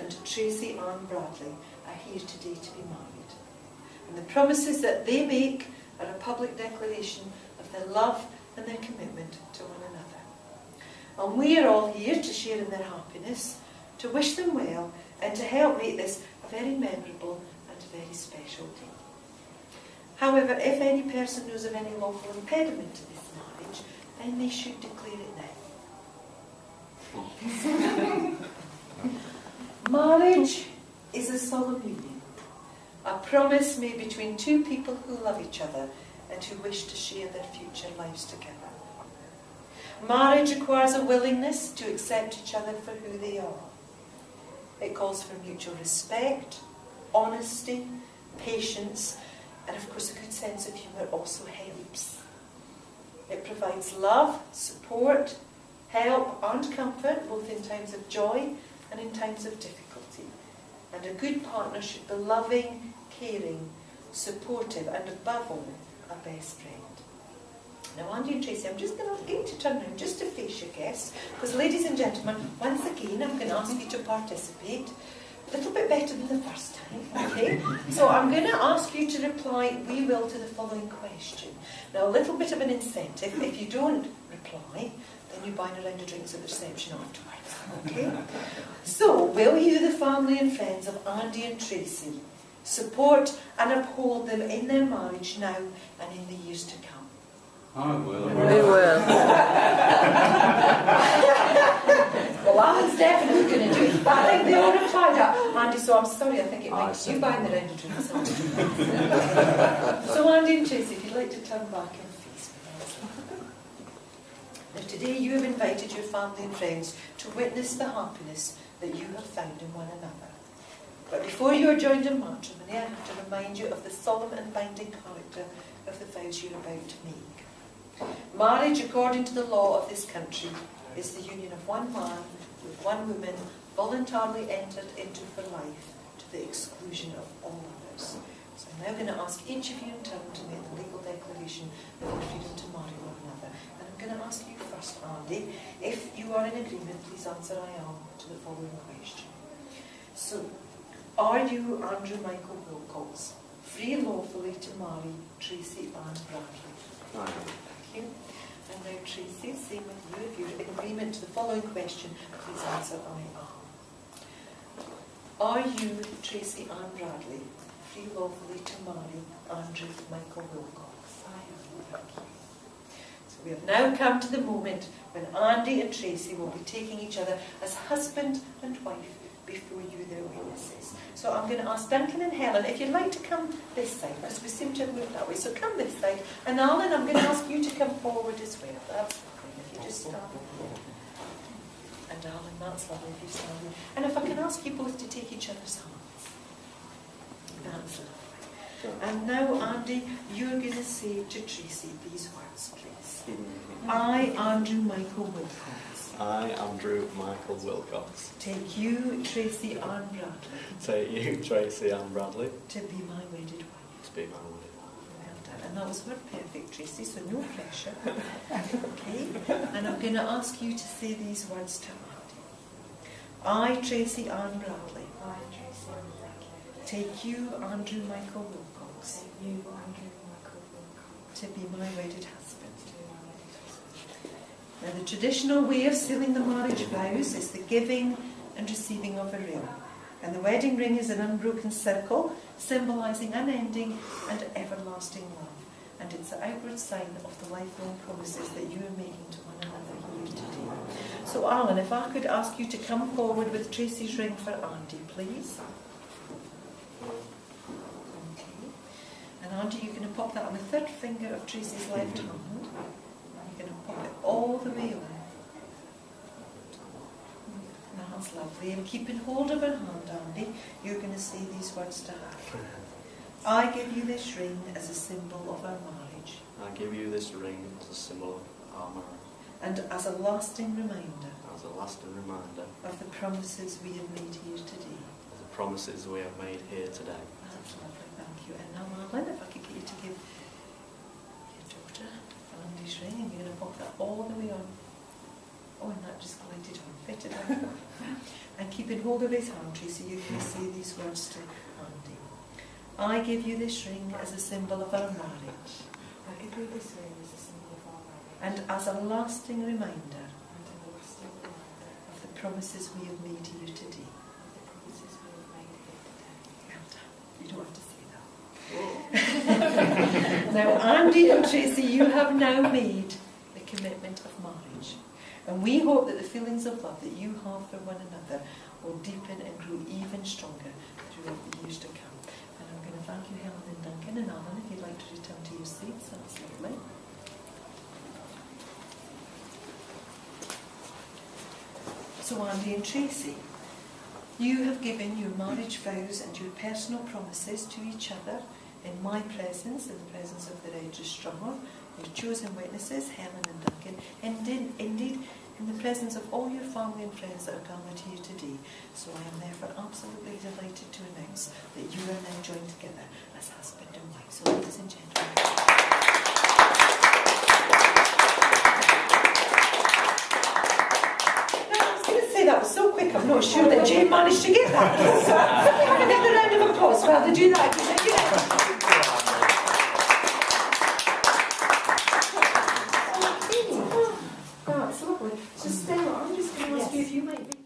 and Tracy Ann Bradley are here today to be married. And the promises that they make are a public declaration of their love and their commitment to one another. And we are all here to share in their happiness, to wish them well, and to help make this a very memorable and very special day. However, if any person knows of any lawful impediment to this marriage, then they should declare it now. Marriage is a solemn union, a promise made between two people who love each other and who wish to share their future lives together. Marriage requires a willingness to accept each other for who they are. It calls for mutual respect, honesty, patience, and of course a good sense of humour also helps. It provides love, support, help and comfort, both in times of joy and in times of difficulty. And a good partner should be loving, caring, supportive, and above all, a best friend. Now, Andy and Tracy, I'm just going to ask you to turn around just to face your guests, because ladies and gentlemen, once again, I'm going to ask you to participate a little bit better than the first time, okay? So I'm going to ask you to reply, we will, to the following question. Now, a little bit of an incentive. If you don't reply, then you buy a round of drinks at the reception afterwards, okay? So, will you, the family and friends of Andy and Tracy, support and uphold them in their marriage now and in the years to come? I will. We will. Well, Alan's definitely going to do it. But I think they all replied that. Andy, so I'm sorry, I think it makes you buying the round of drinks. So Andy and Tracy, if you'd like to turn back and face me. Now today you have invited your family and friends to witness the happiness that you have found in one another. But before you are joined in matrimony, I have to remind you of the solemn and binding character of the vows you're about to make. Marriage, according to the law of this country, is the union of one man with one woman voluntarily entered into for life to the exclusion of all others. So I'm now going to ask each of you in turn to make the legal declaration of your freedom to marry one another. And I'm going to ask you first, Andy, if you are in agreement, please answer I am to the following question. So, are you, Andrew Michael Wilcox, free lawfully to marry Tracy Ann Bradley? I am. Thank you. And now Tracy, same with you. If you're in agreement to the following question, please answer I am. Are you, Tracy Ann Bradley, free lawfully to marry Andrew Michael Wilcox? I am. Thank you. So we have now come to the moment when Andy and Tracy will be taking each other as husband and wife before you, their witnesses. So I'm going to ask Duncan and Helen, if you'd like to come this side, because we seem to have moved that way. So come this side. And Alan, I'm going to ask you to come forward as well. That's fine. If you just stand. And Alan, that's lovely if you stand. And if I can ask you both to take each other's hands. That's lovely. And now, Andy, you're going to say to Tracy these words, please. I, Andrew Michael Wilcox. I, Andrew Michael Wilcox. Take you, Tracy Ann Bradley. Take you, Tracy Ann Bradley. To be my wedded wife. To be my wedded wife. Well done. And that was word perfect, Tracy, so no pressure. Okay? And I'm going to ask you to say these words to Andy. I, Tracy Ann Bradley. I, Tracy Ann Bradley. Take you, Andrew Michael Wilcox. Take you, Andrew Michael Wilcox. To be my wedded husband. To be my wedded husband. Now, the traditional way of sealing the marriage vows is the giving and receiving of a ring. And the wedding ring is an unbroken circle, symbolising unending and everlasting love. And it's the outward sign of the lifelong promises that you are making to one another here today. So, Alan, if I could ask you to come forward with Tracy's ring for Andy, please. Okay. And Andy, you're going to pop that on the third finger of Tracy's left hand. You're going to pop it all the way on. That's lovely. And keeping hold of her hand, Andy, you're going to say these words to her. I give you this ring as a symbol of our marriage. I give you this ring as a symbol of our marriage. And as a lasting reminder. As a lasting reminder. Of the promises we have made here today. Of the promises we have made here today. That's lovely, thank you. And now, Alan, if I could get you to give your daughter Andy's ring, and you're going to pop that all the way on. Oh, and that just glided on, fitted on. And keeping hold of his hand, Tracy, you can say these words to Andy. I give you this ring as a symbol of our marriage. I give you this ring as a symbol of our marriage. And as a lasting reminder And a lasting reminder of the promises we have made to you today. of the promises we have made here today. Well done. You don't have to say that. Now, Andy and Tracy, you have now made the commitment of marriage. And we hope that the feelings of love that you have for one another will deepen and grow even stronger throughout the years to come. And I'm going to thank you, Helen and Duncan, and Alan, if you'd like to return to your seats. That's lovely. So, Andy and Tracy, you have given your marriage vows and your personal promises to each other in my presence, in the presence of the registrar, your chosen witnesses, Helen and Duncan, and indeed in the presence of all your family and friends that are gathered here today. So I am therefore absolutely delighted to announce that you are now joined together as husband and wife. So, ladies and gentlemen. That was so quick, I'm not sure that Jane managed to get that. So, another round of applause while they do that. That's lovely. So Stella, I'm just going to ask you if you might be